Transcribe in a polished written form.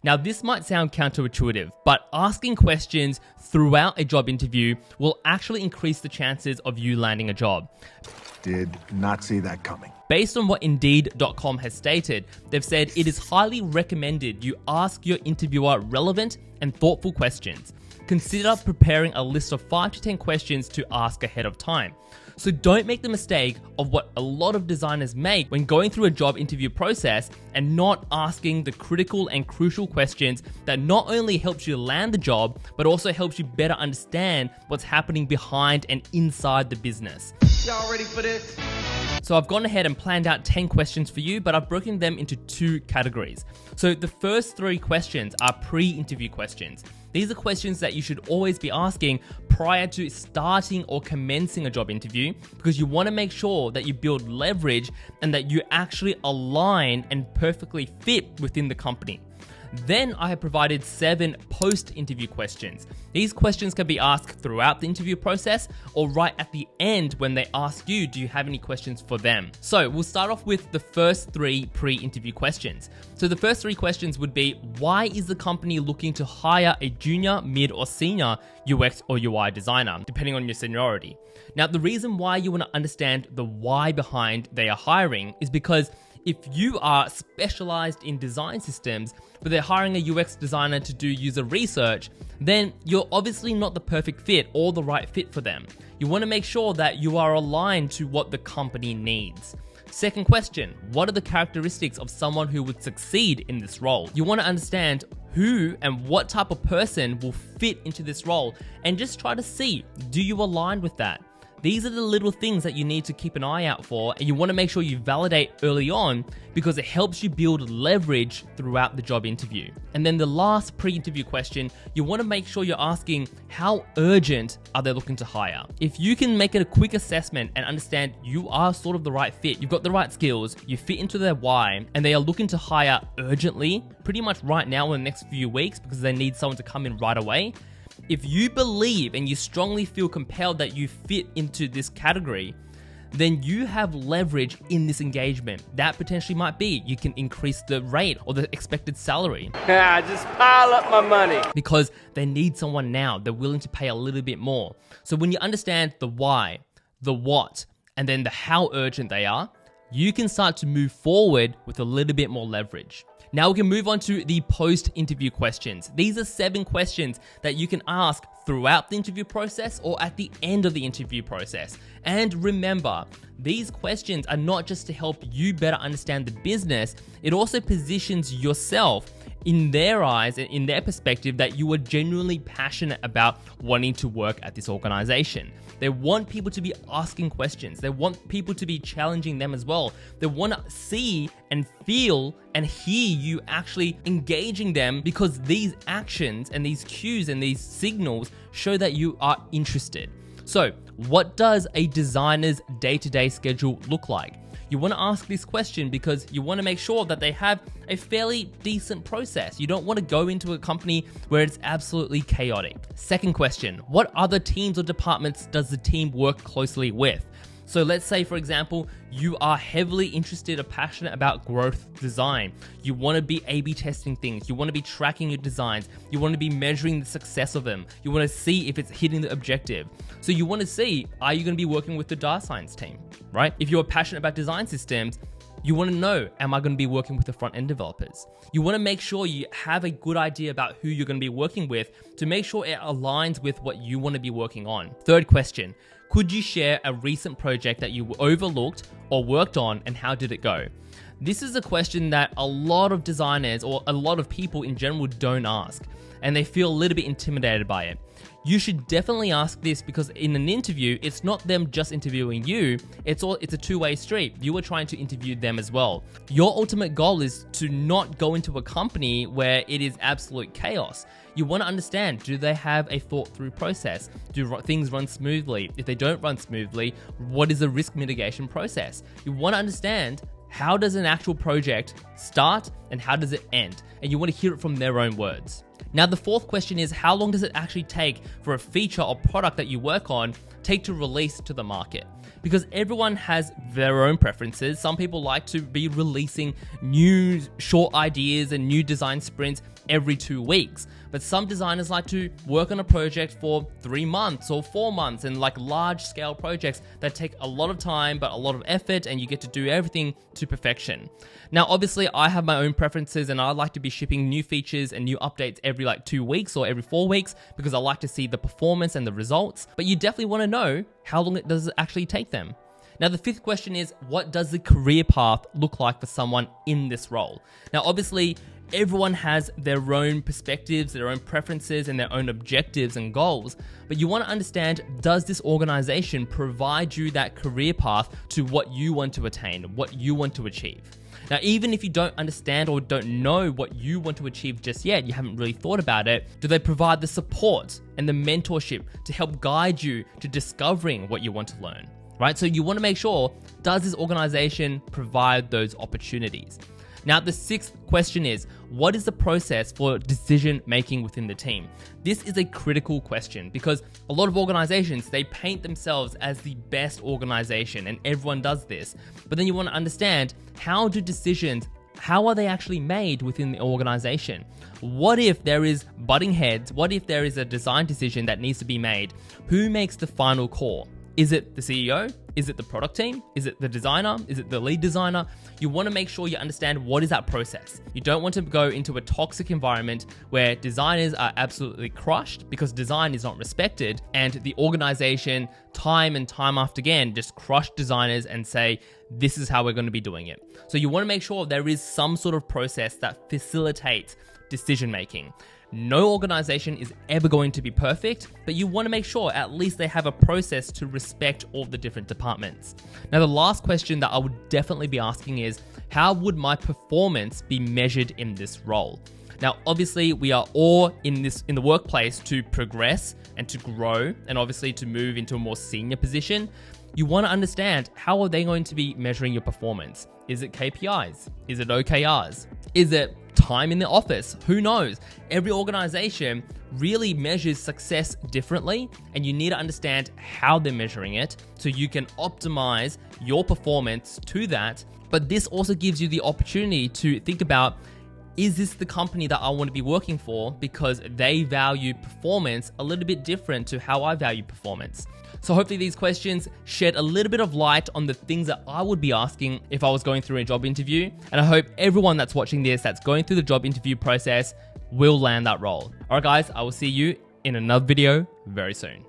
Now, this might sound counterintuitive, but asking questions throughout a job interview will actually increase the chances of you landing a job. Did not see that coming. Based on what Indeed.com has stated, they've said it is highly recommended you ask your interviewer relevant and thoughtful questions. Consider preparing a list of 5 to 10 questions to ask ahead of time. So don't make the mistake of what a lot of designers make when going through a job interview process and not asking the critical and crucial questions that not only helps you land the job, but also helps you better understand what's happening behind and inside the business. Y'all ready for this? So I've gone ahead and planned out 10 questions for you, but I've broken them into 2 categories. So the first 3 questions are pre-interview questions. These are questions that you should always be asking prior to starting or commencing a job interview, because you want to make sure that you build leverage and that you actually align and perfectly fit within the company. Then I have provided 7 post-interview questions. These questions can be asked throughout the interview process or right at the end when they ask you, do you have any questions for them? So we'll start off with the first 3 pre-interview questions. So the first 3 questions would be, why is the company looking to hire a junior, mid, or senior UX or UI designer, depending on your seniority? Now, the reason why you want to understand the why behind they are hiring is because if you are specialized in design systems, but they're hiring a UX designer to do user research, then you're obviously not the perfect fit or the right fit for them. You want to make sure that you are aligned to what the company needs. Second question, what are the characteristics of someone who would succeed in this role? You want to understand who and what type of person will fit into this role and just try to see, do you align with that? These are the little things that you need to keep an eye out for, and you want to make sure you validate early on because it helps you build leverage throughout the job interview. And then the last pre-interview question, you want to make sure you're asking, how urgent are they looking to hire? If you can make it a quick assessment and understand you are sort of the right fit, you've got the right skills, you fit into their why, and they are looking to hire urgently, pretty much right now in the next few weeks because they need someone to come in right away. If you believe and you strongly feel compelled that you fit into this category, then you have leverage in this engagement. That potentially might be you can increase the rate or the expected salary. Just pile up my money. Because they need someone now. They're willing to pay a little bit more. So when you understand the why, the what, and then the how urgent they are, you can start to move forward with a little bit more leverage. Now we can move on to the post-interview questions. These are 7 questions that you can ask throughout the interview process or at the end of the interview process. And remember, these questions are not just to help you better understand the business, it also positions yourself in their eyes and in their perspective that you are genuinely passionate about wanting to work at this organization. They want people to be asking questions. They want people to be challenging them as well. They want to see and feel and hear you actually engaging them because these actions and these cues and these signals show that you are interested. So, what does a designer's day-to-day schedule look like? You want to ask this question because you want to make sure that they have a fairly decent process. You don't want to go into a company where it's absolutely chaotic. Second question, what other teams or departments does the team work closely with? So let's say, for example, you are heavily interested or passionate about growth design. You want to be A/B testing things. You want to be tracking your designs. You want to be measuring the success of them. You want to see if it's hitting the objective. So you want to see, are you going to be working with the data science team, right? If you're passionate about design systems, you want to know, am I going to be working with the front-end developers? You want to make sure you have a good idea about who you're going to be working with to make sure it aligns with what you want to be working on. Third question, could you share a recent project that you overlooked or worked on, and how did it go? This is a question that a lot of designers or a lot of people in general don't ask, and they feel a little bit intimidated by it. You should definitely ask this because in an interview, it's not them just interviewing you, it's a two-way street. You are trying to interview them as well. Your ultimate goal is to not go into a company where it is absolute chaos. You want to understand, do they have a thought-through process? Do things run smoothly? If they don't run smoothly, what is the risk mitigation process? You want to understand, how does an actual project start and how does it end? And you want to hear it from their own words. Now, the fourth question is, how long does it actually take for a feature or product that you work on take to release to the market? Because everyone has their own preferences. Some people like to be releasing new short ideas and new design sprints every 2 weeks. But some designers like to work on a project for 3 months or 4 months, and like large scale projects that take a lot of time but a lot of effort, and you get to do everything to perfection. Now, obviously I have my own preferences, and I like to be shipping new features and new updates every 2 weeks or every 4 weeks, because I like to see the performance and the results. But you definitely want to know how long it does actually take them. Now, the fifth question is, what does the career path look like for someone in this role? Now, obviously, everyone has their own perspectives, their own preferences, and their own objectives and goals. But you want to understand, does this organization provide you that career path to what you want to attain, what you want to achieve? Now, even if you don't understand or don't know what you want to achieve just yet, you haven't really thought about it, do they provide the support and the mentorship to help guide you to discovering what you want to learn? Right? So you want to make sure, does this organization provide those opportunities? Now, the sixth question is, what is the process for decision making within the team? This is a critical question, because a lot of organizations, they paint themselves as the best organization, and everyone does this. But then you want to understand, how do decisions, how are they actually made within the organization? What if there is butting heads? What if there is a design decision that needs to be made? Who makes the final call? Is it the CEO? Is it the product team? Is it the designer? Is it the lead designer? You want to make sure you understand, what is that process. You don't want to go into a toxic environment where designers are absolutely crushed because design is not respected, and the organization time and time after again just crush designers and say, this is how we're going to be doing it. So you want to make sure there is some sort of process that facilitates decision making. No organization is ever going to be perfect, but you want to make sure at least they have a process to respect all the different departments. Now, the last question that I would definitely be asking is, how would my performance be measured in this role? Now, obviously, we are all in the workplace to progress and to grow, and obviously to move into a more senior position. You want to understand, how are they going to be measuring your performance? Is it KPIs? Is it OKRs? Is it time in the office? Who knows? Every organization really measures success differently, and you need to understand how they're measuring it so you can optimize your performance to that. But this also gives you the opportunity to think about, is this the company that I want to be working for, because they value performance a little bit different to how I value performance. So hopefully these questions shed a little bit of light on the things that I would be asking if I was going through a job interview. And I hope everyone that's watching this, that's going through the job interview process, will land that role. All right, guys, I will see you in another video very soon.